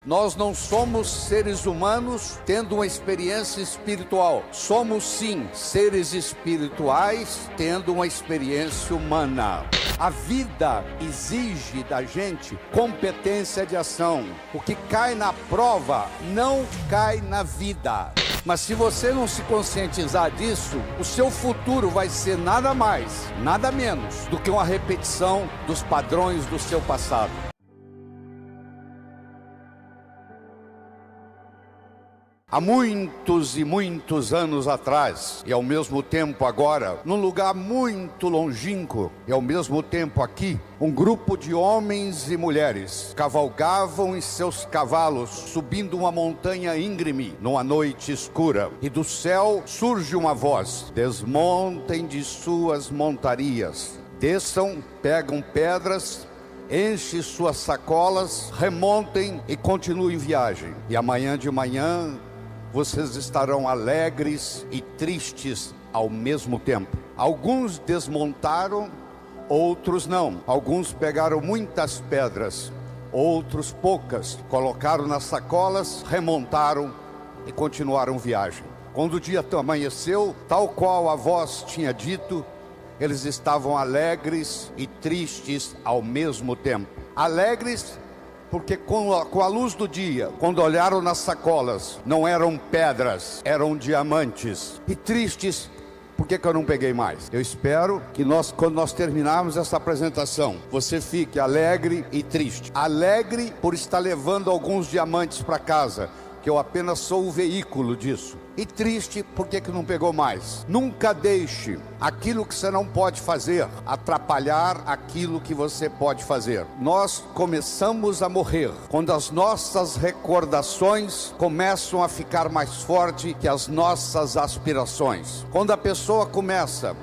Nós não somos seres humanos tendo uma experiência espiritual. Somos sim seres espirituais tendo uma experiência humana. A vida exige da gente competência de ação. O que cai na prova não cai na vida. Mas se você não se conscientizar disso, o seu futuro vai ser nada mais, nada menos do que uma repetição dos padrões do seu passado. Há muitos e muitos anos atrás, e ao mesmo tempo agora, num lugar muito longínquo, e ao mesmo tempo aqui, um grupo de homens e mulheres cavalgavam em seus cavalos, subindo uma montanha íngreme, numa noite escura. E do céu surge uma voz: desmontem de suas montarias, desçam, pegam pedras, enchem suas sacolas, remontem e continuem viagem. E amanhã de manhã, vocês estarão alegres e tristes ao mesmo tempo. Alguns desmontaram, outros não. Alguns pegaram muitas pedras, outros poucas. Colocaram nas sacolas, remontaram e continuaram viagem. Quando o dia amanheceu, tal qual a voz tinha dito, eles estavam alegres e tristes ao mesmo tempo. Alegres porque com a luz do dia, quando olharam nas sacolas, não eram pedras, eram diamantes. E tristes, por que eu não peguei mais? Eu espero que quando nós terminarmos essa apresentação, você fique alegre e triste. Alegre por estar levando alguns diamantes para casa, que eu apenas sou o veículo disso. E triste porque não pegou mais. Nunca deixe aquilo que você não pode fazer atrapalhar aquilo que você pode fazer. Nós começamos a morrer quando as nossas recordações começam a ficar mais fortes que as nossas aspirações. Quando a pessoa começa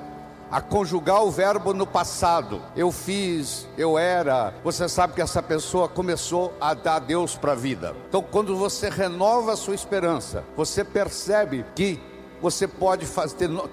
a conjugar o verbo no passado, eu fiz, eu era, você sabe que essa pessoa começou a dar Deus para a vida. Então quando você renova a sua esperança, você percebe que você pode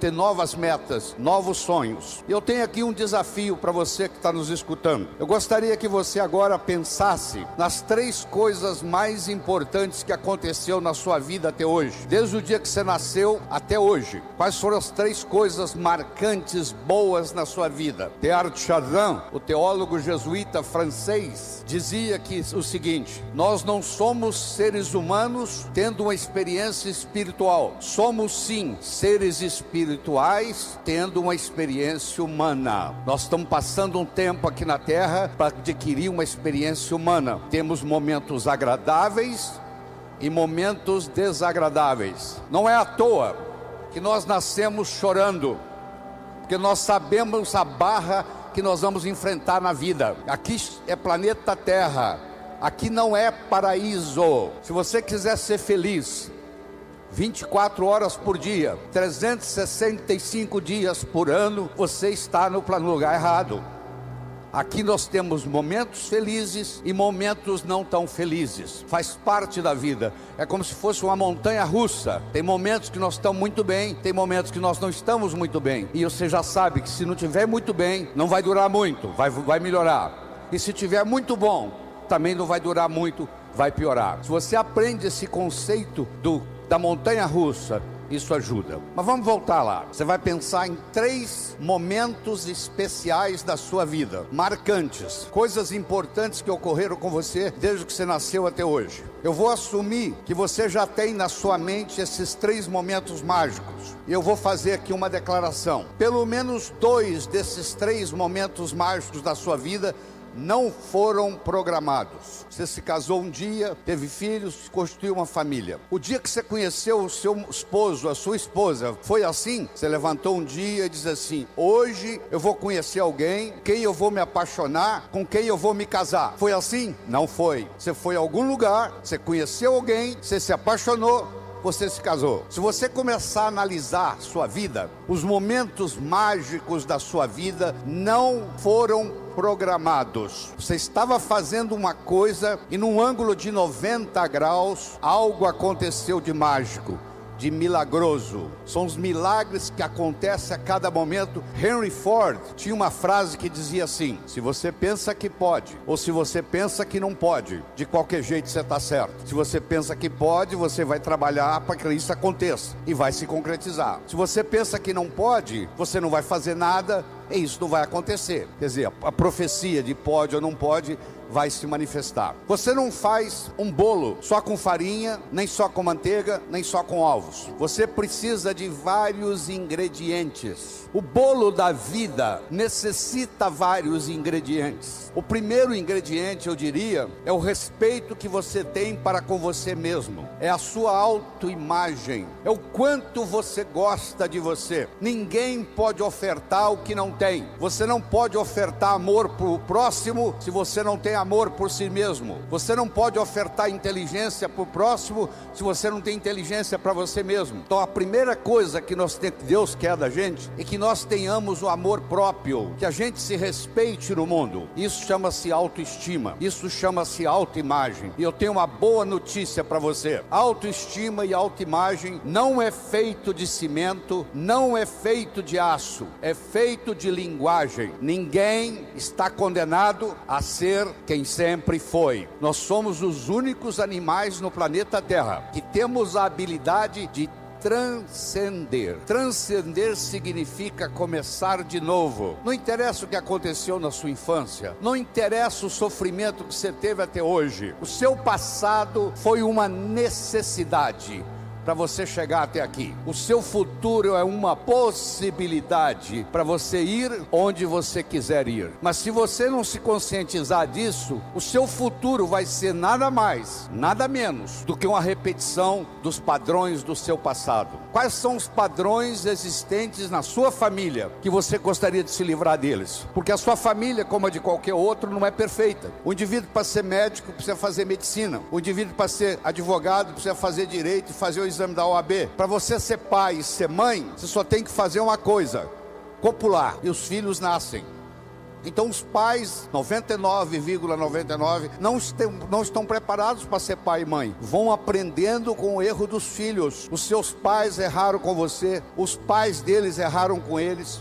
ter novas metas, novos sonhos. E eu tenho aqui um desafio para você que está nos escutando. Eu gostaria que você agora pensasse nas 3 coisas mais importantes que aconteceu na sua vida até hoje. Desde o dia que você nasceu até hoje. Quais foram as 3 coisas marcantes, boas na sua vida? Teilhard de Chardin, o teólogo jesuíta francês, dizia que o seguinte: nós não somos seres humanos tendo uma experiência espiritual. Somos sim seres espirituais tendo uma experiência humana. Nós estamos passando um tempo aqui na Terra para adquirir uma experiência humana. Temos momentos agradáveis e momentos desagradáveis. Não é à toa que nós nascemos chorando, porque nós sabemos a barra que nós vamos enfrentar na vida. Aqui é planeta Terra, aqui não é paraíso. Se você quiser ser feliz 24 horas por dia, 365 dias por ano, você está no lugar errado. Aqui nós temos momentos felizes e momentos não tão felizes. Faz parte da vida. É como se fosse uma montanha russa. Tem momentos que nós estamos muito bem, tem momentos que nós não estamos muito bem. E você já sabe que se não estiver muito bem, não vai durar muito, vai melhorar. E se estiver muito bom, também não vai durar muito, vai piorar. Se você aprende esse conceito da montanha russa, isso ajuda. Mas vamos voltar lá. Você vai pensar em 3 momentos especiais da sua vida, marcantes, coisas importantes que ocorreram com você desde que você nasceu até hoje. Eu vou assumir que você já tem na sua mente esses 3 momentos mágicos. E eu vou fazer aqui uma declaração. Pelo menos 2 desses 3 momentos mágicos da sua vida não foram programados. Você se casou um dia, teve filhos, constituiu uma família. O dia que você conheceu o seu esposo, a sua esposa, foi assim? Você levantou um dia e disse assim: hoje eu vou conhecer alguém, quem eu vou me apaixonar, com quem eu vou me casar. Foi assim? Não foi. Você foi a algum lugar, você conheceu alguém, você se apaixonou, você se casou. Se você começar a analisar sua vida, os momentos mágicos da sua vida não foram programados. Você estava fazendo uma coisa e num ângulo de 90 graus, algo aconteceu de mágico. de milagroso. São os milagres que acontecem a cada momento. Henry Ford tinha uma frase que dizia assim: se você pensa que pode, ou se você pensa que não pode, de qualquer jeito você está certo. Se você pensa que pode, você vai trabalhar para que isso aconteça e vai se concretizar. Se você pensa que não pode, você não vai fazer nada e isso não vai acontecer. Quer dizer, a profecia de pode ou não pode vai se manifestar. Você não faz um bolo só com farinha, nem só com manteiga, nem só com ovos. Você precisa de vários ingredientes. O bolo da vida necessita vários ingredientes. O primeiro ingrediente, eu diria, é o respeito que você tem para com você mesmo. É a sua autoimagem. É o quanto você gosta de você. Ninguém pode ofertar o que não tem. Você não pode ofertar amor para o próximo se você não tem amor por si mesmo. Você não pode ofertar inteligência para o próximo se você não tem inteligência para você mesmo. Então a primeira coisa que Deus quer da gente é que nós tenhamos o amor próprio, que a gente se respeite no mundo. Isso chama-se autoestima, isso chama-se autoimagem. E eu tenho uma boa notícia para você: autoestima e autoimagem não é feito de cimento, não é feito de aço, é feito de linguagem. Ninguém está condenado a ser quem sempre foi. Nós somos os únicos animais no planeta Terra que temos a habilidade de transcender. Transcender significa começar de novo. Não interessa o que aconteceu na sua infância, não interessa o sofrimento que você teve até hoje. O seu passado foi uma necessidade para você chegar até aqui. O seu futuro é uma possibilidade para você ir onde você quiser ir. Mas se você não se conscientizar disso, o seu futuro vai ser nada mais, nada menos do que uma repetição dos padrões do seu passado. Quais são os padrões existentes na sua família que você gostaria de se livrar deles? Porque a sua família, como a de qualquer outro, não é perfeita. O indivíduo, para ser médico, precisa fazer medicina. O indivíduo, para ser advogado, precisa fazer direito e fazer o exame da OAB. Para você ser pai e ser mãe, você só tem que fazer uma coisa: copular, e os filhos nascem. Então os pais, 99,99, não estão preparados para ser pai e mãe. Vão aprendendo com o erro dos filhos. Os seus pais erraram com você, os pais deles erraram com eles.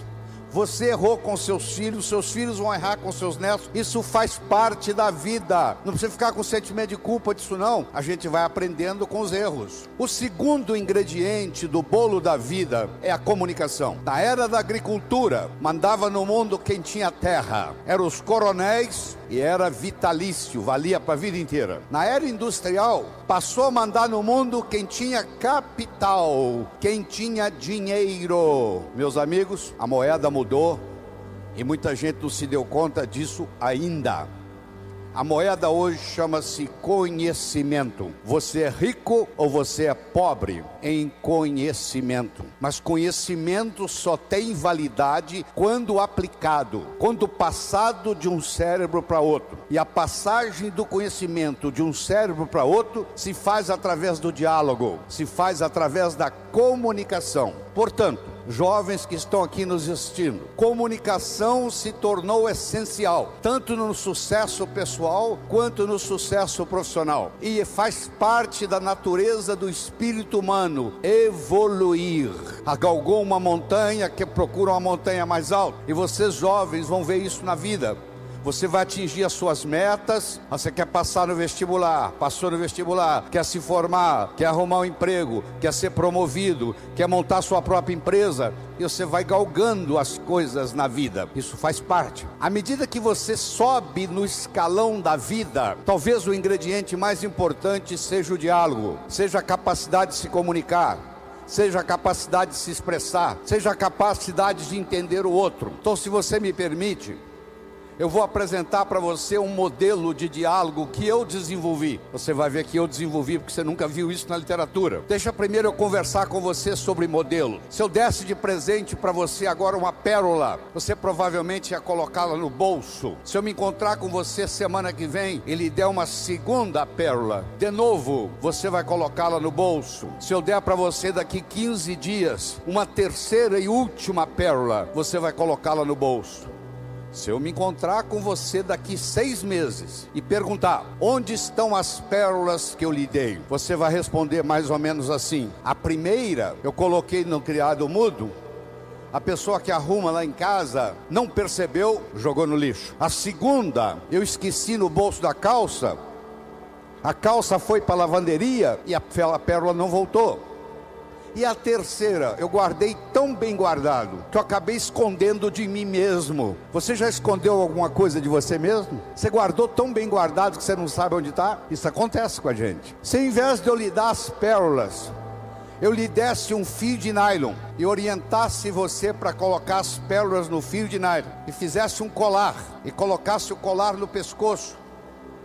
Você errou com seus filhos vão errar com seus netos. Isso faz parte da vida. Não precisa ficar com sentimento de culpa disso não. A gente vai aprendendo com os erros. O segundo ingrediente do bolo da vida é a comunicação. Na era da agricultura, mandava no mundo quem tinha terra. Eram os coronéis e era vitalício, valia para a vida inteira. Na era industrial, passou a mandar no mundo quem tinha capital, quem tinha dinheiro. Meus amigos, a moeda mudou e muita gente não se deu conta disso ainda. A moeda hoje chama-se conhecimento. Você é rico ou você é pobre em conhecimento. Mas conhecimento só tem validade quando aplicado, quando passado de um cérebro para outro. E a passagem do conhecimento de um cérebro para outro se faz através do diálogo, se faz através da comunicação. Portanto, jovens que estão aqui nos assistindo, comunicação se tornou essencial, tanto no sucesso pessoal quanto no sucesso profissional. E faz parte da natureza do espírito humano evoluir. Galgou uma montanha, que procura uma montanha mais alta. E vocês jovens vão ver isso na vida. Você vai atingir as suas metas. Você quer passar no vestibular, passou no vestibular, quer se formar, quer arrumar um emprego, quer ser promovido, quer montar sua própria empresa, e você vai galgando as coisas na vida. Isso faz parte. À medida que você sobe no escalão da vida, talvez o ingrediente mais importante seja o diálogo, seja a capacidade de se comunicar, seja a capacidade de se expressar, seja a capacidade de entender o outro. Então, se você me permite, eu vou apresentar para você um modelo de diálogo que eu desenvolvi. Você vai ver que eu desenvolvi porque você nunca viu isso na literatura. Deixa primeiro eu conversar com você sobre modelo. Se eu desse de presente para você agora uma pérola, você provavelmente ia colocá-la no bolso. Se eu me encontrar com você semana que vem e lhe der uma segunda pérola, de novo, você vai colocá-la no bolso. Se eu der para você daqui 15 dias uma terceira e última pérola, você vai colocá-la no bolso. Se eu me encontrar com você daqui 6 meses e perguntar: onde estão as pérolas que eu lhe dei? Você vai responder mais ou menos assim: a primeira eu coloquei no criado mudo, a pessoa que arruma lá em casa não percebeu, jogou no lixo. A segunda eu esqueci no bolso da calça, a calça foi para a lavanderia e a pérola não voltou. E a terceira, eu guardei tão bem guardado, que eu acabei escondendo de mim mesmo. Você já escondeu alguma coisa de você mesmo? Você guardou tão bem guardado que você não sabe onde está? Isso acontece com a gente. Se ao invés de eu lhe dar as pérolas, eu lhe desse um fio de nylon e orientasse você para colocar as pérolas no fio de nylon, e fizesse um colar, e colocasse o colar no pescoço,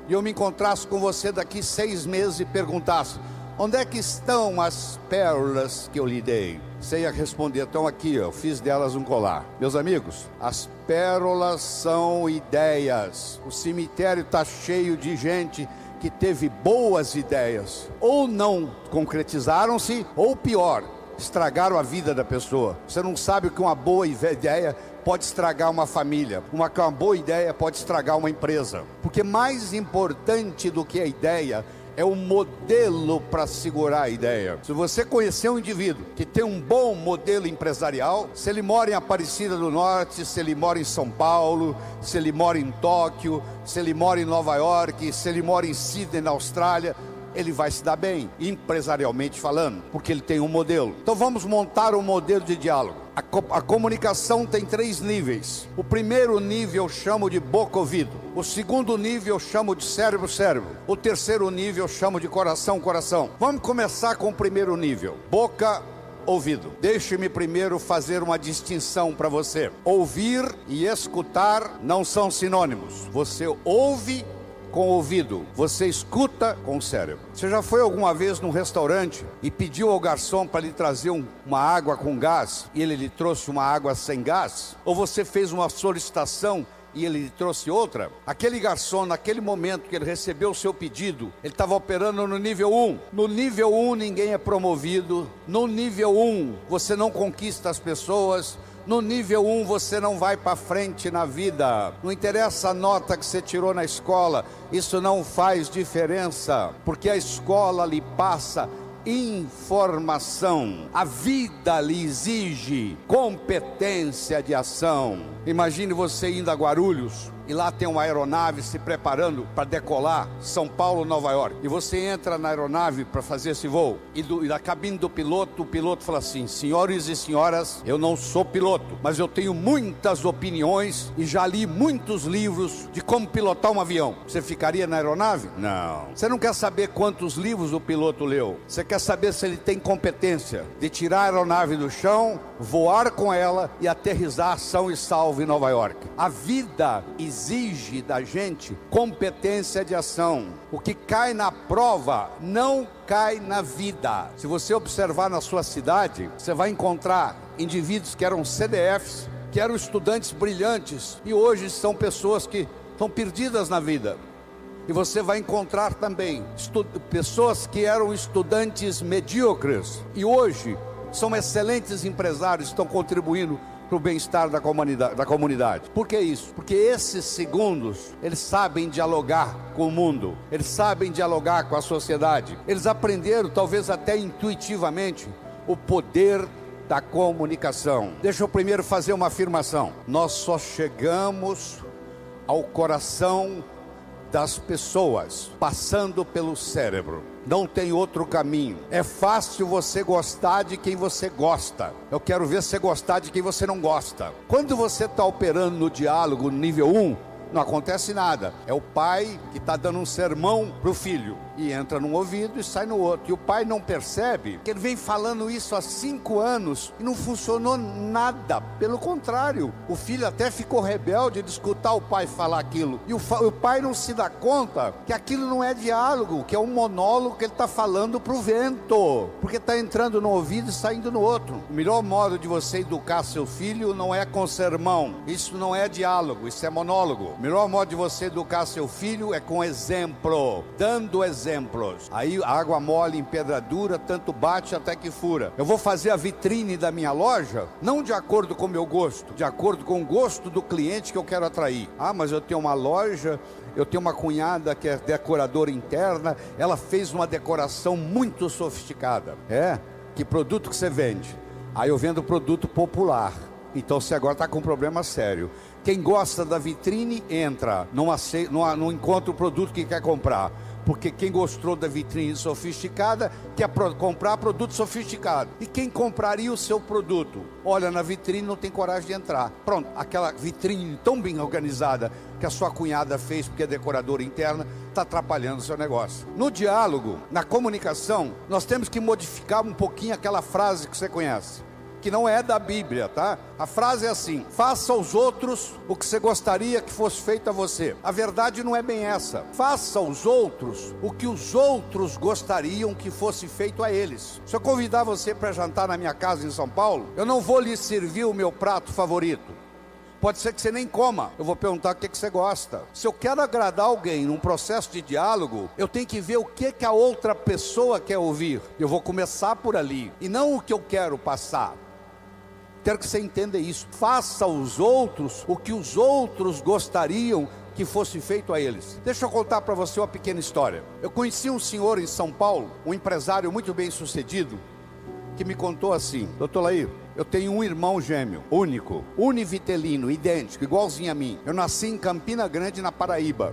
e eu me encontrasse com você daqui 6 meses e perguntasse: onde é que estão as pérolas que eu lhe dei? Você ia responder: estão aqui, eu fiz delas um colar. Meus amigos, as pérolas são ideias. O cemitério está cheio de gente que teve boas ideias, ou não concretizaram-se, ou pior, estragaram a vida da pessoa. Você não sabe que uma boa ideia pode estragar uma família, uma boa ideia pode estragar uma empresa, porque mais importante do que a ideia é o modelo para segurar a ideia. Se você conhecer um indivíduo que tem um bom modelo empresarial, se ele mora em Aparecida do Norte, se ele mora em São Paulo, se ele mora em Tóquio, se ele mora em Nova York, se ele mora em Sydney, na Austrália, ele vai se dar bem, empresarialmente falando, porque ele tem um modelo. Então vamos montar um modelo de diálogo. A comunicação tem 3 níveis. O primeiro nível eu chamo de boca-ouvido. O segundo nível eu chamo de cérebro-cérebro. O terceiro nível eu chamo de coração-coração. Vamos começar com o primeiro nível, boca-ouvido. Deixe-me primeiro fazer uma distinção para você. Ouvir e escutar não são sinônimos. Você ouve com o ouvido, você escuta com o cérebro. Você já foi alguma vez num restaurante e pediu ao garçom para lhe trazer uma água com gás e ele lhe trouxe uma água sem gás? Ou você fez uma solicitação e ele lhe trouxe outra? Aquele garçom, naquele momento que ele recebeu o seu pedido, ele estava operando no nível 1. No nível 1 ninguém é promovido. No nível 1 você não conquista as pessoas. No nível 1 você não vai para frente na vida. Não interessa a nota que você tirou na escola, isso não faz diferença, porque a escola lhe passa informação. A vida lhe exige competência de ação. Imagine você indo a Guarulhos e lá tem uma aeronave se preparando para decolar São Paulo, Nova York, e você entra na aeronave para fazer esse voo, e da cabine do piloto, o piloto fala assim: senhores e senhoras, eu não sou piloto, mas eu tenho muitas opiniões e já li muitos livros de como pilotar um avião. Você ficaria na aeronave? Não. Você não quer saber quantos livros o piloto leu, você quer saber se ele tem competência de tirar a aeronave do chão, voar com ela e aterrissar são e salvo em Nova York. A vida exige da gente competência de ação. O que cai na prova não cai na vida. Se você observar na sua cidade, você vai encontrar indivíduos que eram CDFs, que eram estudantes brilhantes e hoje são pessoas que estão perdidas na vida. E você vai encontrar também pessoas que eram estudantes medíocres e hoje são excelentes empresários, estão contribuindo para o bem-estar da comunidade. Por que isso? Porque esses segundos, eles sabem dialogar com o mundo, eles sabem dialogar com a sociedade, eles aprenderam, talvez até intuitivamente, o poder da comunicação. Deixa eu primeiro fazer uma afirmação: nós só chegamos ao coração das pessoas passando pelo cérebro. Não tem outro caminho. É fácil você gostar de quem você gosta. Eu quero ver você gostar de quem você não gosta. Quando você está operando no diálogo no nível 1, não acontece nada. É o pai que está dando um sermão para o filho, e entra num ouvido e sai no outro, e o pai não percebe que ele vem falando isso há 5 anos e não funcionou nada. Pelo contrário, o filho até ficou rebelde de escutar o pai falar aquilo, e o pai não se dá conta que aquilo não é diálogo, que é um monólogo que ele está falando para o vento, porque está entrando no ouvido e saindo no outro. O melhor modo de você educar seu filho não é com sermão, isso não é diálogo, isso é monólogo. O melhor modo de você educar seu filho é com exemplo, dando exemplo. exemplos. Aí água mole em pedra dura, tanto bate até que fura. Eu vou fazer a vitrine da minha loja, não de acordo com o meu gosto, de acordo com o gosto do cliente que eu quero atrair. Ah, mas eu tenho uma loja, eu tenho uma cunhada que é decoradora interna, ela fez uma decoração muito sofisticada. Que produto que você vende? Aí eu vendo produto popular. Então você agora está com um problema sério. Quem gosta da vitrine entra, não encontra o produto que quer comprar. Porque quem gostou da vitrine sofisticada quer comprar produto sofisticado. E quem compraria o seu produto? Olha na vitrine, não tem coragem de entrar. Pronto, aquela vitrine tão bem organizada que a sua cunhada fez porque é decoradora interna, está atrapalhando o seu negócio. No diálogo, na comunicação, nós temos que modificar um pouquinho aquela frase que você conhece, que não é da Bíblia, tá? A frase é assim: faça aos outros o que você gostaria que fosse feito a você. A verdade não é bem essa. Faça aos outros o que os outros gostariam que fosse feito a eles. Se eu convidar você para jantar na minha casa em São Paulo, eu não vou lhe servir o meu prato favorito. Pode ser que você nem coma. Eu vou perguntar o que você gosta. Se eu quero agradar alguém num processo de diálogo, eu tenho que ver o que a outra pessoa quer ouvir. Eu vou começar por ali, e não o que eu quero passar. Quero que você entenda isso. Faça aos outros o que os outros gostariam que fosse feito a eles. Deixa eu contar para você uma pequena história. Eu conheci um senhor em São Paulo, um empresário muito bem sucedido, que me contou assim: doutor Laí, eu tenho um irmão gêmeo, único, univitelino, idêntico, igualzinho a mim. Eu nasci em Campina Grande, na Paraíba.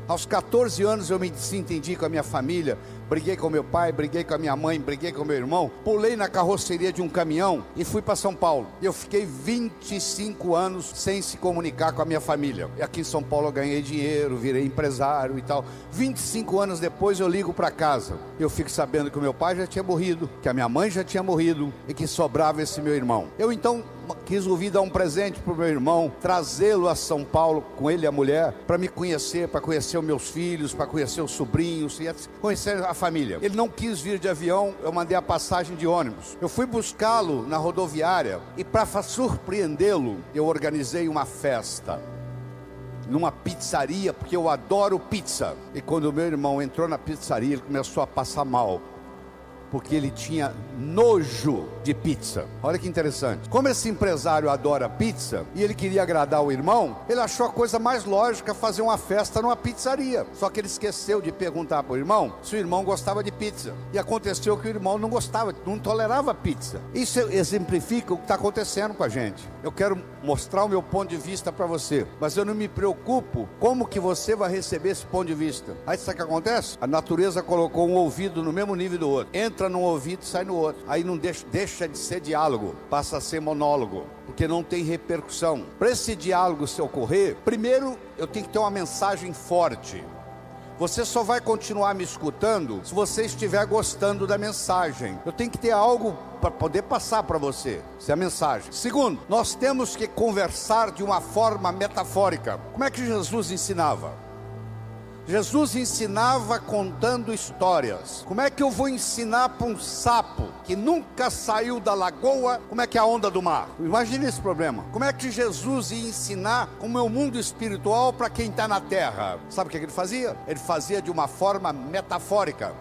Aos 14 anos eu me desentendi com a minha família, briguei com meu pai, briguei com a minha mãe, briguei com meu irmão, pulei na carroceria de um caminhão e fui para São Paulo. Eu fiquei 25 anos sem se comunicar com a minha família. E aqui em São Paulo eu ganhei dinheiro, virei empresário e tal. 25 anos depois eu ligo para casa. Eu fico sabendo que o meu pai já tinha morrido, que a minha mãe já tinha morrido e que sobrava esse meu irmão. Eu então resolvi dar um presente para o meu irmão, trazê-lo a São Paulo, com ele e a mulher, para me conhecer, para conhecer os meus filhos, para conhecer os sobrinhos, e conhecer a família. Ele não quis vir de avião, eu mandei a passagem de ônibus. Eu fui buscá-lo na rodoviária e, para surpreendê-lo, eu organizei uma festa numa pizzaria, porque eu adoro pizza. E quando o meu irmão entrou na pizzaria, ele começou a passar mal, porque ele tinha nojo de pizza. Olha que interessante. Como esse empresário adora pizza, e ele queria agradar o irmão, ele achou a coisa mais lógica fazer uma festa numa pizzaria. Só que ele esqueceu de perguntar para o irmão se o irmão gostava de pizza. E aconteceu que o irmão não gostava, não tolerava pizza. Isso exemplifica o que está acontecendo com a gente. Eu quero mostrar o meu ponto de vista para você, mas eu não me preocupo como que você vai receber esse ponto de vista. Aí sabe o que acontece? A natureza colocou um ouvido no mesmo nível do outro. Entra num ouvido e sai no outro. Aí não deixa de ser diálogo, passa a ser monólogo, porque não tem repercussão. Para esse diálogo se ocorrer, primeiro eu tenho que ter uma mensagem forte. Você só vai continuar me escutando se você estiver gostando da mensagem. Eu tenho que ter algo para poder passar para você. Essa é a mensagem. Segundo, nós temos que conversar de uma forma metafórica. Como é que Jesus ensinava? Jesus ensinava contando histórias. Como é que eu vou ensinar para um sapo que nunca saiu da lagoa como é que é a onda do mar? Imagine esse problema. Como é que Jesus ia ensinar como é o mundo espiritual para quem está na terra? Sabe o que ele fazia? Ele fazia de uma forma metafórica.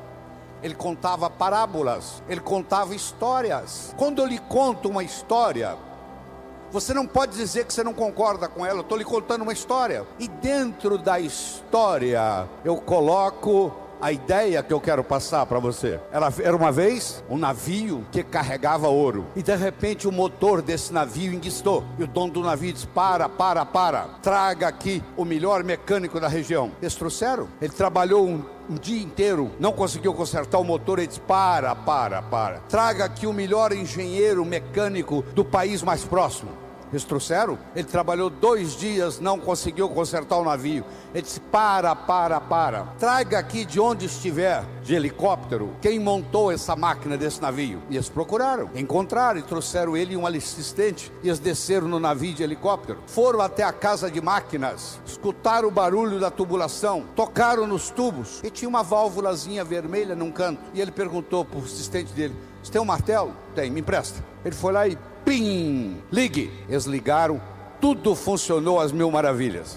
Ele contava parábolas, ele contava histórias. Quando eu lhe conto uma história, você não pode dizer que você não concorda com ela. Eu estou lhe contando uma história, e dentro da história eu coloco a ideia que eu quero passar para você. Era uma vez um navio que carregava ouro, e de repente o motor desse navio enguiçou, e o dono do navio disse: para, traga aqui o melhor mecânico da região. Eles trouxeram. Ele trabalhou um dia inteiro, não conseguiu consertar o motor. Ele disse: para, traga aqui o melhor engenheiro mecânico do país mais próximo. Eles trouxeram. Ele trabalhou 2 dias, não conseguiu consertar o navio. Ele disse: para, traga aqui de onde estiver, de helicóptero, quem montou essa máquina desse navio. E eles procuraram, encontraram e trouxeram ele e um assistente. E eles desceram no navio de helicóptero, foram até a casa de máquinas, escutaram o barulho da tubulação, tocaram nos tubos, e tinha uma válvulazinha vermelha num canto. E ele perguntou para o assistente dele: você tem um martelo? Tem, me empresta. Ele foi lá e pim, ligue. Eles ligaram, tudo funcionou às mil maravilhas.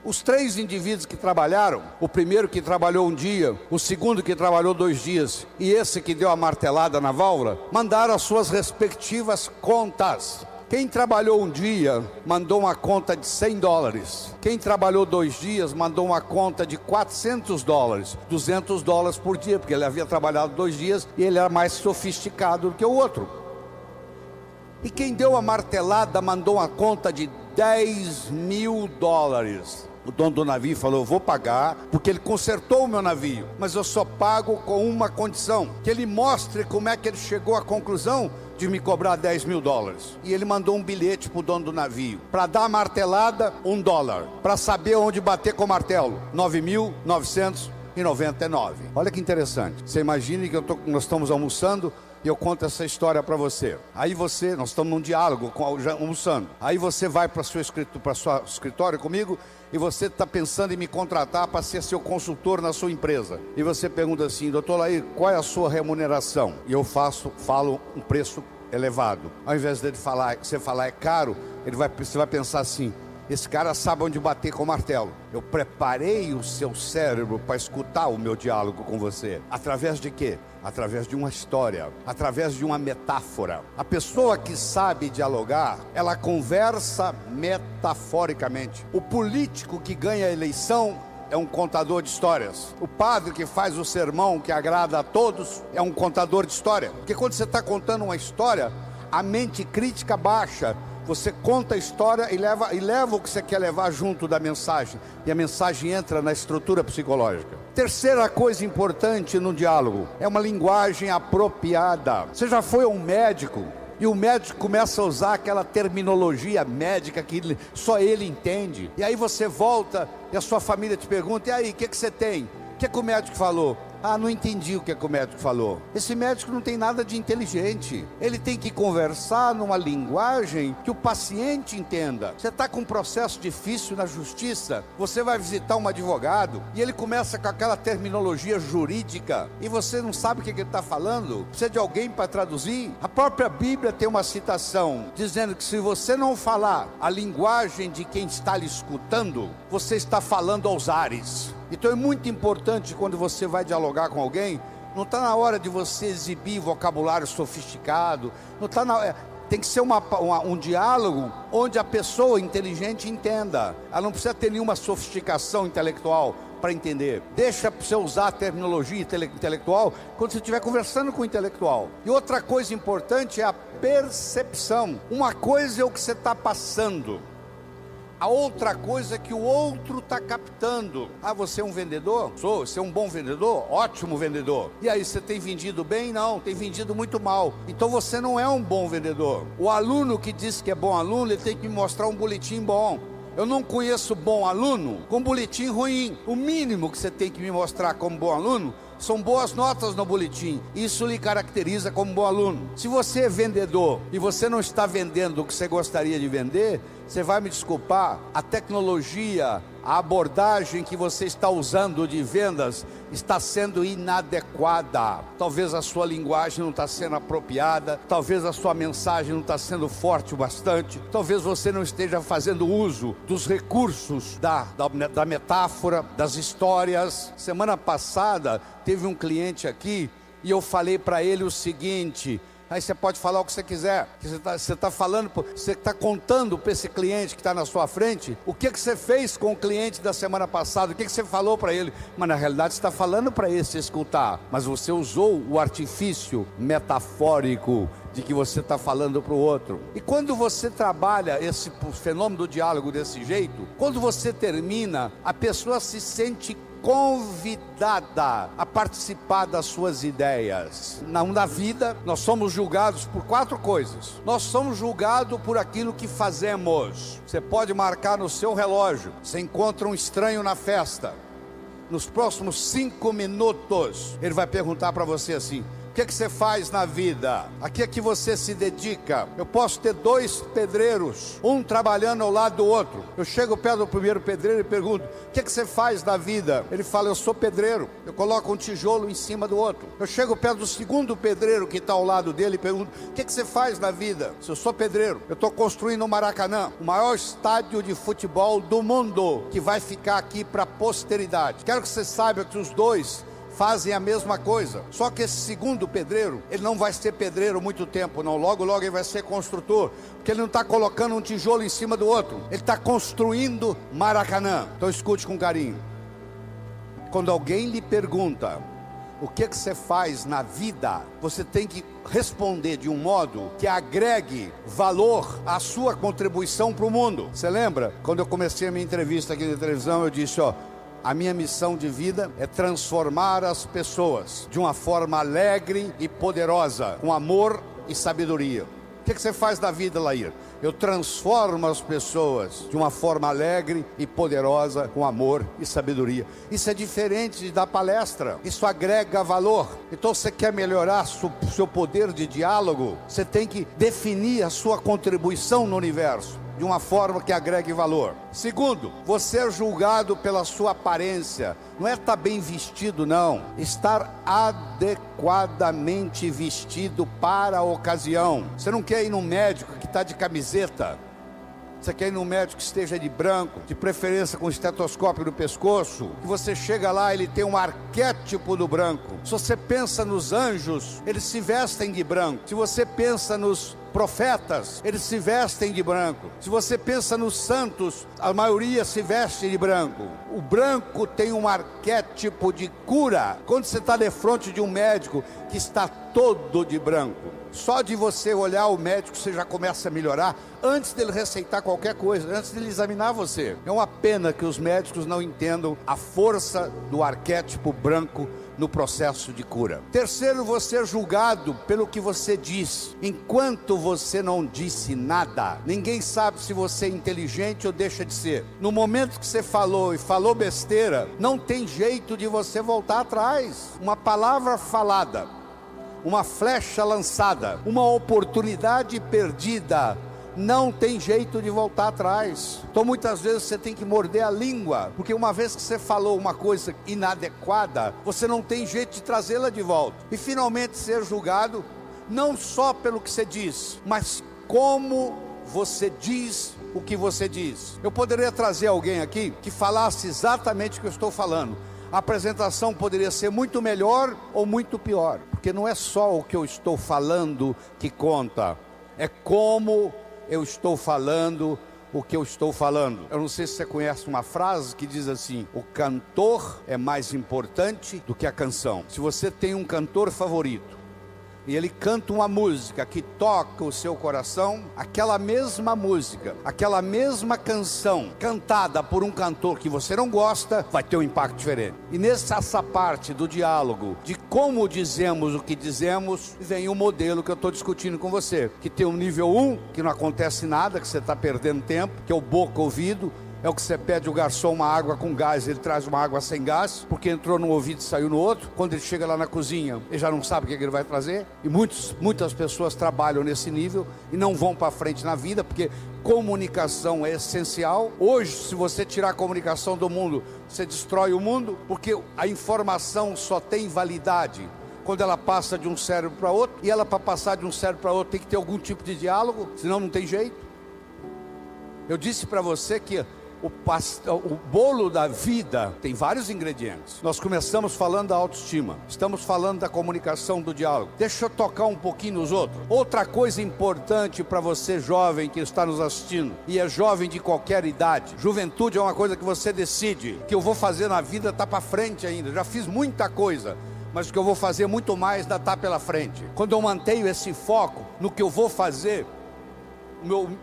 Os 3 indivíduos que trabalharam, o primeiro que trabalhou um dia, o segundo que trabalhou 2 dias e esse que deu a martelada na válvula, mandaram as suas respectivas contas. Quem trabalhou um dia mandou uma conta de $100. Quem trabalhou 2 dias mandou uma conta de $400, $200 por dia, porque ele havia trabalhado 2 dias e ele era mais sofisticado do que o outro. E quem deu a martelada mandou uma conta de $10.000. O dono do navio falou: eu vou pagar, porque ele consertou o meu navio, mas eu só pago com uma condição, que ele mostre como é que ele chegou à conclusão de me cobrar $10.000. E ele mandou um bilhete para o dono do navio, para dar a martelada, $1, para saber onde bater com o martelo, 9.999. Olha que interessante. Você imagine que nós estamos almoçando e eu conto essa história para você. Aí você, nós estamos num diálogo, almoçando. Aí você vai para o seu escritório comigo e você está pensando em me contratar para ser seu consultor na sua empresa. E você pergunta assim: doutor Laí, qual é a sua remuneração? E eu falo um preço elevado. Ao invés dele você falar é caro, você vai pensar assim: esse cara sabe onde bater com o martelo. Eu preparei o seu cérebro para escutar o meu diálogo com você. Através de quê? Através de uma história, através de uma metáfora. A pessoa que sabe dialogar, ela conversa metaforicamente. O político que ganha a eleição é um contador de histórias. O padre que faz o sermão que agrada a todos é um contador de história. Porque quando você está contando uma história, a mente crítica baixa. Você conta a história e leva o que você quer levar junto da mensagem. E a mensagem entra na estrutura psicológica. Terceira coisa importante no diálogo é uma linguagem apropriada. Você já foi a um médico e o médico começa a usar aquela terminologia médica que só ele entende. E aí você volta e a sua família te pergunta: e aí, o que você tem? O que o médico falou? Ah, não entendi o que o médico falou. Esse médico não tem nada de inteligente. Ele tem que conversar numa linguagem que o paciente entenda. Você está com um processo difícil na justiça, você vai visitar um advogado e ele começa com aquela terminologia jurídica e você não sabe o que ele está falando, precisa de alguém para traduzir. A própria Bíblia tem uma citação dizendo que se você não falar a linguagem de quem está lhe escutando, você está falando aos ares. Então é muito importante, quando você vai dialogar com alguém, não está na hora de você exibir vocabulário sofisticado, não está tem que ser um diálogo onde a pessoa inteligente entenda. Ela não precisa ter nenhuma sofisticação intelectual para entender. Deixa você usar a terminologia intelectual quando você estiver conversando com o intelectual. E outra coisa importante é a percepção. Uma coisa é o que você está passando, a outra coisa é que o outro está captando. Ah, você é um vendedor? Sou. Você é um bom vendedor? Ótimo vendedor. E aí, você tem vendido bem? Não, tem vendido muito mal. Então você não é um bom vendedor. O aluno que diz que é bom aluno, ele tem que me mostrar um boletim bom. Eu não conheço bom aluno com boletim ruim. O mínimo que você tem que me mostrar como bom aluno são boas notas no boletim. Isso lhe caracteriza como bom aluno. Se você é vendedor e você não está vendendo o que você gostaria de vender, você vai me desculpar, a tecnologia, a abordagem que você está usando de vendas está sendo inadequada. Talvez a sua linguagem não está sendo apropriada, talvez a sua mensagem não está sendo forte o bastante, talvez você não esteja fazendo uso dos recursos da metáfora, das histórias. Semana passada teve um cliente aqui e eu falei para ele o seguinte: aí você pode falar o que você quiser, você está contando para esse cliente que está na sua frente o que você fez com o cliente da semana passada, o que você falou para ele, mas na realidade você está falando para esse escutar, mas você usou o artifício metafórico de que você está falando para o outro. E quando você trabalha esse fenômeno do diálogo desse jeito, quando você termina, a pessoa se sente convidada a participar das suas ideias. Na vida, nós somos julgados por 4 coisas. Nós somos julgados por aquilo que fazemos. Você pode marcar no seu relógio: você encontra um estranho na festa, nos próximos 5 minutos, ele vai perguntar para você assim: O que você faz na vida? A que é que você se dedica? Eu posso ter dois pedreiros, um trabalhando ao lado do outro. Eu chego perto do primeiro pedreiro e pergunto: o que você faz na vida? Ele fala: eu sou pedreiro. Eu coloco um tijolo em cima do outro. Eu chego perto do segundo pedreiro que está ao lado dele e pergunto: o que você faz na vida? Se eu sou pedreiro, eu estou construindo o Maracanã, o maior estádio de futebol do mundo, que vai ficar aqui para a posteridade. Quero que você saiba que os dois fazem a mesma coisa, só que esse segundo pedreiro, ele não vai ser pedreiro muito tempo não, logo ele vai ser construtor, porque ele não está colocando um tijolo em cima do outro, ele está construindo Maracanã. Então escute com carinho. Quando alguém lhe pergunta o que você faz na vida, você tem que responder de um modo que agregue valor à sua contribuição para o mundo. Você lembra? Quando eu comecei a minha entrevista aqui na televisão, eu disse: a minha missão de vida é transformar as pessoas de uma forma alegre e poderosa, com amor e sabedoria. O que você faz na vida, Lair? Eu transformo as pessoas de uma forma alegre e poderosa, com amor e sabedoria. Isso é diferente de dar palestra, isso agrega valor. Então, você quer melhorar seu poder de diálogo, você tem que definir a sua contribuição no universo de uma forma que agregue valor. Segundo, você é julgado pela sua aparência. Não é estar bem vestido, não. Estar adequadamente vestido para a ocasião. Você não quer ir num médico que está de camiseta. Você quer ir num médico que esteja de branco, de preferência com estetoscópio no pescoço, que você chega lá, ele tem um arquétipo do branco. Se você pensa nos anjos, eles se vestem de branco. Se você pensa nos profetas, eles se vestem de branco. Se você pensa nos santos, a maioria se veste de branco. O branco tem um arquétipo de cura. Quando você está de frente de um médico que está todo de branco, só de você olhar o médico você já começa a melhorar, antes dele receitar qualquer coisa, antes dele examinar você. É uma pena que os médicos não entendam a força do arquétipo branco no processo de cura. Terceiro, você é julgado pelo que você diz. Enquanto você não disse nada, ninguém sabe se você é inteligente ou deixa de ser. No momento que você falou e falou besteira, não tem jeito de você voltar atrás. Uma palavra falada, uma flecha lançada, uma oportunidade perdida, não tem jeito de voltar atrás. Então muitas vezes você tem que morder a língua, porque uma vez que você falou uma coisa inadequada, você não tem jeito de trazê-la de volta. E finalmente ser julgado, não só pelo que você diz, mas como você diz o que você diz. Eu poderia trazer alguém aqui que falasse exatamente o que eu estou falando. A apresentação poderia ser muito melhor ou muito pior, porque não é só o que eu estou falando que conta, é como eu estou falando o que eu estou falando. Eu não sei se você conhece uma frase que diz assim: o cantor é mais importante do que a canção. Se você tem um cantor favorito e ele canta uma música que toca o seu coração, aquela mesma música, aquela mesma canção cantada por um cantor que você não gosta, vai ter um impacto diferente. E nessa parte do diálogo, de como dizemos o que dizemos, vem o modelo que eu estou discutindo com você, que tem um nível 1, que não acontece nada, que você está perdendo tempo, que é o boca-ouvido. É o que você pede o garçom uma água com gás, ele traz uma água sem gás, porque entrou num ouvido e saiu no outro. Quando ele chega lá na cozinha, ele já não sabe o que ele vai trazer. E muitas pessoas trabalham nesse nível e não vão para frente na vida, porque comunicação é essencial. Hoje, se você tirar a comunicação do mundo, você destrói o mundo, porque a informação só tem validade quando ela passa de um cérebro para outro, e ela, para passar de um cérebro para outro, tem que ter algum tipo de diálogo, senão não tem jeito. Eu disse para você que o bolo da vida tem vários ingredientes. Nós começamos falando da autoestima, estamos falando da comunicação, do diálogo. Deixa eu tocar um pouquinho nos outros. Outra coisa importante para você jovem que está nos assistindo, e é jovem de qualquer idade: juventude é uma coisa que você decide. O que eu vou fazer na vida está para frente ainda. Já fiz muita coisa, mas o que eu vou fazer muito mais ainda está pela frente. Quando eu mantenho esse foco no que eu vou fazer,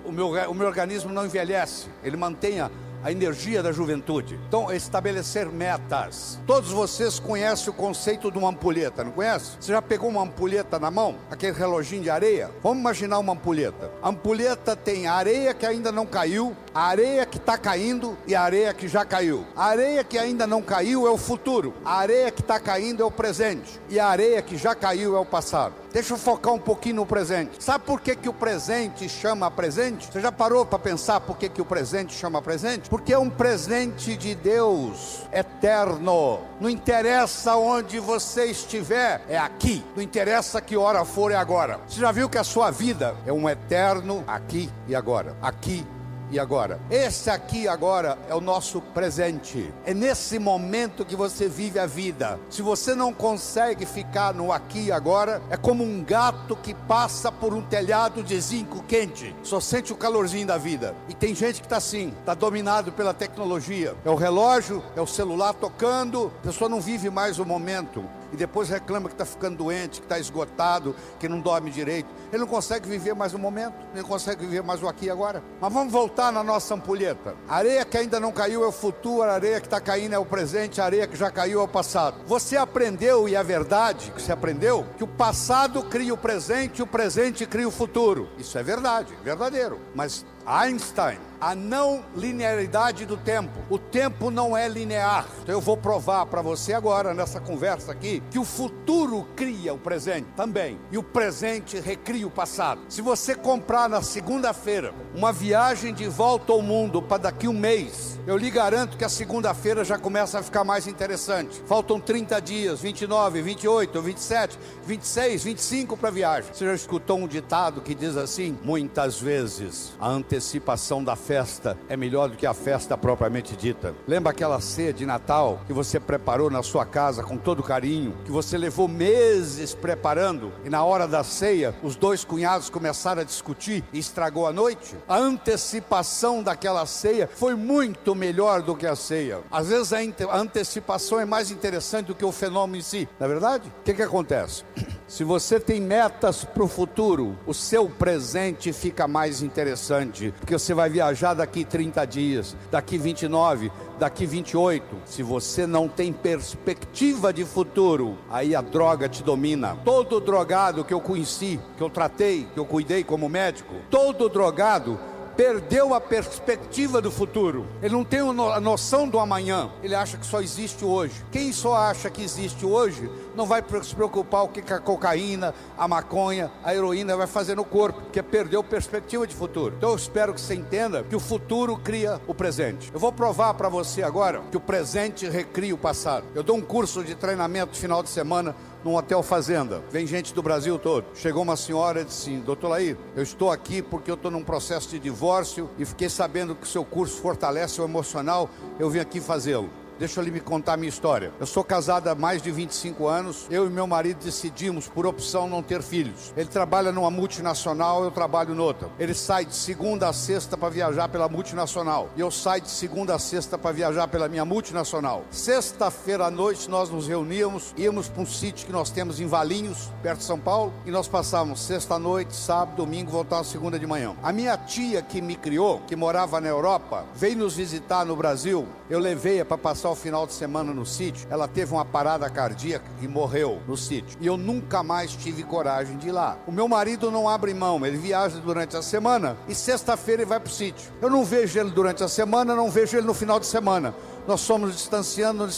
o meu organismo não envelhece, ele mantém a energia da juventude. Então, estabelecer metas. Todos vocês conhecem o conceito de uma ampulheta, não conhece? Você já pegou uma ampulheta na mão? Aquele reloginho de areia? Vamos imaginar uma ampulheta. A ampulheta tem a areia que ainda não caiu, a areia que está caindo e a areia que já caiu. A areia que ainda não caiu é o futuro. A areia que está caindo é o presente. E a areia que já caiu é o passado. Deixa eu focar um pouquinho no presente. Sabe por que o presente chama presente? Você já parou para pensar por que o presente chama presente? Porque é um presente de Deus, eterno. Não interessa onde você estiver, é aqui. Não interessa que hora for, é agora. Você já viu que a sua vida é um eterno aqui e agora? Aqui e agora. Esse aqui agora é o nosso presente. É nesse momento que você vive a vida. Se você não consegue ficar no aqui e agora, é como um gato que passa por um telhado de zinco quente, só sente o calorzinho da vida. E tem gente que está assim, está dominado pela tecnologia. É o relógio, é o celular tocando, a pessoa não vive mais o momento. E depois reclama que está ficando doente, que está esgotado, que não dorme direito. Ele não consegue viver mais o momento, ele não consegue viver mais o aqui e agora. Mas vamos voltar na nossa ampulheta. A areia que ainda não caiu é o futuro, a areia que está caindo é o presente, a areia que já caiu é o passado. Você aprendeu, e é verdade que você aprendeu, que o passado cria o presente cria o futuro. Isso é verdade, verdadeiro. Mas Einstein, a não linearidade do tempo. O tempo não é linear. Então eu vou provar para você agora, nessa conversa aqui, que o futuro cria o presente também. E o presente recria o passado. Se você comprar na segunda-feira uma viagem de volta ao mundo para daqui um mês, eu lhe garanto que a segunda-feira já começa a ficar mais interessante. Faltam 30 dias, 29, 28, 27, 26, 25 para a viagem. Você já escutou um ditado que diz assim? Muitas vezes a antecipação da festa é melhor do que a festa propriamente dita. Lembra aquela ceia de Natal que você preparou na sua casa com todo carinho, que você levou meses preparando, e na hora da ceia os dois cunhados começaram a discutir e estragou a noite? A antecipação daquela ceia foi muito melhor do que a ceia. Às vezes a antecipação é mais interessante do que o fenômeno em si, não é verdade? O que acontece? Se você tem metas para o futuro, o seu presente fica mais interessante, porque você vai viajar daqui 30 dias, daqui 29, daqui 28. Se você não tem perspectiva de futuro, aí a droga te domina. Todo drogado que eu conheci, que eu tratei, que eu cuidei como médico, todo drogado perdeu a perspectiva do futuro. Ele não tem a noção do amanhã. Ele acha que só existe hoje. Quem só acha que existe hoje não vai se preocupar o que a cocaína, a maconha, a heroína vai fazer no corpo, porque perdeu perspectiva de futuro. Então eu espero que você entenda que o futuro cria o presente. Eu vou provar para você agora que o presente recria o passado. Eu dou um curso de treinamento final de semana num hotel fazenda, vem gente do Brasil todo. Chegou uma senhora e disse assim: doutor Laí, eu estou aqui porque eu estou num processo de divórcio e fiquei sabendo que o seu curso fortalece o emocional, eu vim aqui fazê-lo. Deixa eu lhe contar a minha história. Eu sou casada há mais de 25 anos. Eu e meu marido decidimos, por opção, não ter filhos. Ele trabalha numa multinacional, eu trabalho noutra. Ele sai de segunda a sexta para viajar pela multinacional. E eu saio de segunda a sexta para viajar pela minha multinacional. Sexta-feira à noite nós nos reuníamos, íamos para um sítio que nós temos em Valinhos, perto de São Paulo, e nós passávamos sexta-noite, sábado, domingo, voltávamos segunda de manhã. A minha tia que me criou, que morava na Europa, veio nos visitar no Brasil. Eu levei-a para passar o final de semana no sítio. Ela teve uma parada cardíaca e morreu no sítio. E eu nunca mais tive coragem de ir lá. O meu marido não abre mão, ele viaja durante a semana e sexta-feira ele vai para o sítio. Eu não vejo ele durante a semana, não vejo ele no final de semana. Nós somos distanciando,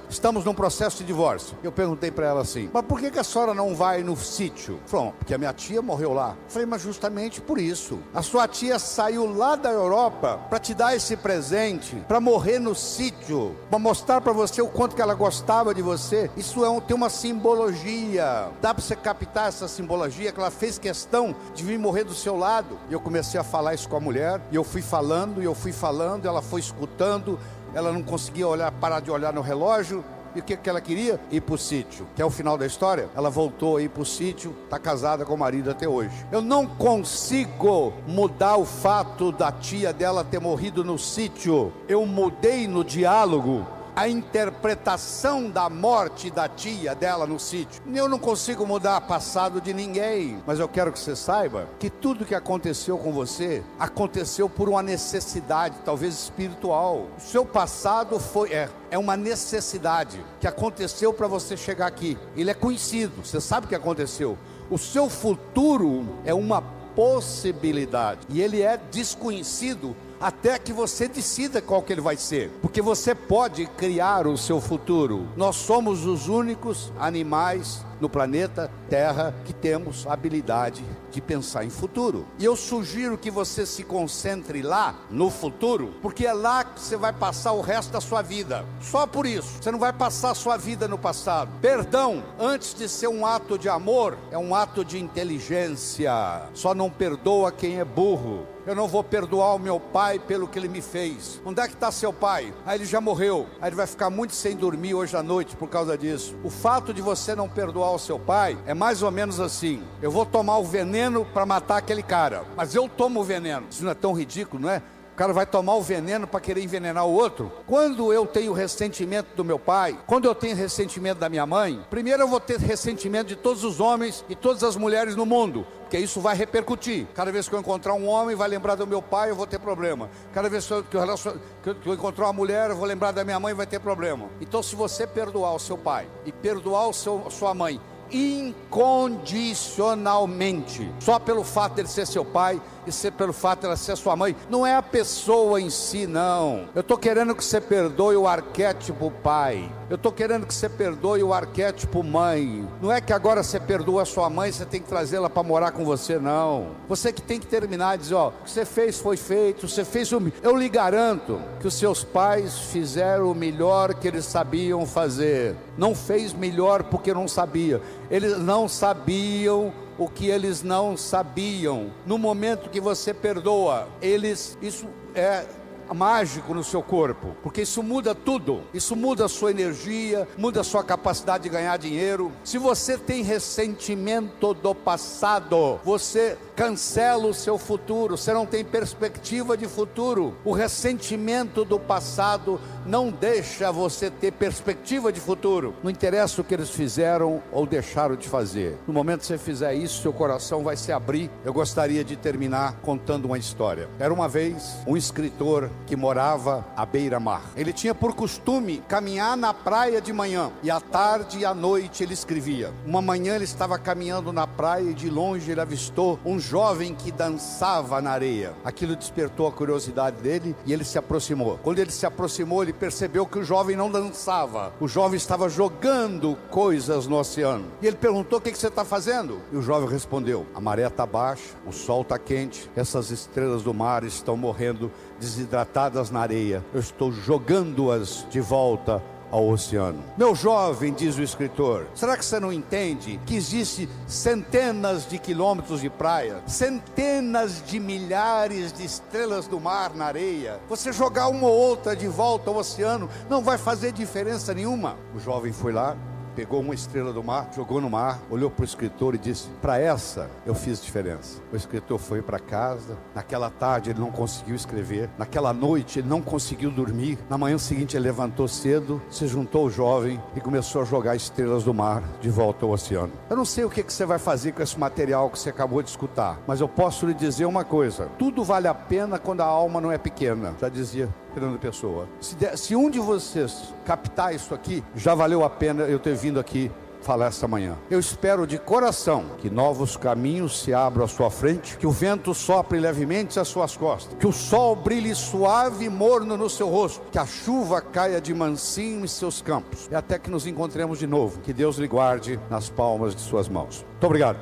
estamos num processo de divórcio. Eu perguntei para ela assim: mas por que a senhora não vai no sítio? Falou: porque a minha tia morreu lá. Eu falei: mas justamente por isso. A sua tia saiu lá da Europa para te dar esse presente, para morrer no sítio, para mostrar para você o quanto que ela gostava de você. Isso tem uma simbologia. Dá para você captar essa simbologia, que ela fez questão de vir morrer do seu lado. E eu comecei a falar isso com a mulher, e eu fui falando, ela foi escutando. Ela não conseguia parar de olhar no relógio. E o que ela queria? Ir para o sítio. Que é o final da história. Ela voltou a ir para o sítio, está casada com o marido até hoje. Eu não consigo mudar o fato da tia dela ter morrido no sítio. Eu mudei no diálogo a interpretação da morte da tia dela no sítio. Eu não consigo mudar o passado de ninguém, mas eu quero que você saiba que tudo que aconteceu com você, aconteceu por uma necessidade, talvez espiritual. O seu passado é uma necessidade que aconteceu para você chegar aqui. Ele é conhecido, você sabe o que aconteceu. O seu futuro é uma possibilidade, e ele é desconhecido até que você decida qual que ele vai ser, porque você pode criar o seu futuro. Nós somos os únicos animais no planeta Terra que temos a habilidade de pensar em futuro. E eu sugiro que você se concentre lá no futuro, porque é lá que você vai passar o resto da sua vida. Só por isso, você não vai passar a sua vida no passado. Perdão, antes de ser um ato de amor, é um ato de inteligência. Só não perdoa quem é burro. Eu não vou perdoar o meu pai pelo que ele me fez. Onde é que está seu pai? Ele já morreu. Ele vai ficar muito sem dormir hoje à noite por causa disso. O fato de você não perdoar o seu pai é mais ou menos assim: eu vou tomar o veneno para matar aquele cara, mas eu tomo o veneno. Isso não é tão ridículo, não é? O cara vai tomar o veneno para querer envenenar o outro. Quando eu tenho ressentimento do meu pai, quando eu tenho ressentimento da minha mãe, primeiro eu vou ter ressentimento de todos os homens e todas as mulheres no mundo, porque isso vai repercutir. Cada vez que eu encontrar um homem, vai lembrar do meu pai, eu vou ter problema. Cada vez que eu encontrar uma mulher, eu vou lembrar da minha mãe, vai ter problema. Então, se você perdoar o seu pai e perdoar sua mãe incondicionalmente, só pelo fato dele ser seu pai e pelo fato dela ser sua mãe, não é a pessoa em si, não. Eu estou querendo que você perdoe o arquétipo pai. Eu estou querendo que você perdoe o arquétipo mãe. Não é que agora você perdoa a sua mãe, você tem que trazê-la para morar com você, não. Você que tem que terminar e dizer, ó, o que você fez foi feito, você fez o... Eu lhe garanto que os seus pais fizeram o melhor que eles sabiam fazer. Não fez melhor porque não sabia. Eles não sabiam o que eles não sabiam. No momento que você perdoa, isso é mágico no seu corpo, porque isso muda tudo. Isso muda a sua energia, muda a sua capacidade de ganhar dinheiro. Se você tem ressentimento do passado, você cancela o seu futuro, você não tem perspectiva de futuro. O ressentimento do passado não deixa você ter perspectiva de futuro. Não interessa o que eles fizeram ou deixaram de fazer. No momento que você fizer isso, seu coração vai se abrir. Eu gostaria de terminar contando uma história. Era uma vez um escritor que morava à beira-mar. Ele tinha por costume caminhar na praia de manhã, e à tarde e à noite ele escrevia. Uma manhã ele estava caminhando na praia e de longe ele avistou um jovem que dançava na areia. Aquilo despertou a curiosidade dele e ele se aproximou. Quando ele se aproximou, ele percebeu que o jovem não dançava. O jovem estava jogando coisas no oceano. E ele perguntou: o que você está fazendo? E o jovem respondeu: a maré está baixa, o sol está quente, essas estrelas do mar estão morrendo desidratadas na areia. Eu estou jogando-as de volta ao oceano. Meu jovem, diz o escritor, será que você não entende que existe centenas de quilômetros de praia, centenas de milhares de estrelas do mar na areia? Você jogar uma ou outra de volta ao oceano não vai fazer diferença nenhuma. O jovem foi lá, pegou uma estrela do mar, jogou no mar, olhou para o escritor e disse: para essa eu fiz diferença. O escritor foi para casa. Naquela tarde ele não conseguiu escrever, naquela noite ele não conseguiu dormir. Na manhã seguinte ele levantou cedo, se juntou ao jovem e começou a jogar estrelas do mar de volta ao oceano. Eu não sei o que você vai fazer com esse material que você acabou de escutar, mas eu posso lhe dizer uma coisa: tudo vale a pena quando a alma não é pequena, já dizia Fernando Pessoa. Se um de vocês captar isso aqui, já valeu a pena eu ter vindo aqui falar esta manhã. Eu espero de coração que novos caminhos se abram à sua frente, que o vento sopre levemente às suas costas, que o sol brilhe suave e morno no seu rosto, que a chuva caia de mansinho em seus campos, e até que nos encontremos de novo. Que Deus lhe guarde nas palmas de suas mãos. Muito obrigado.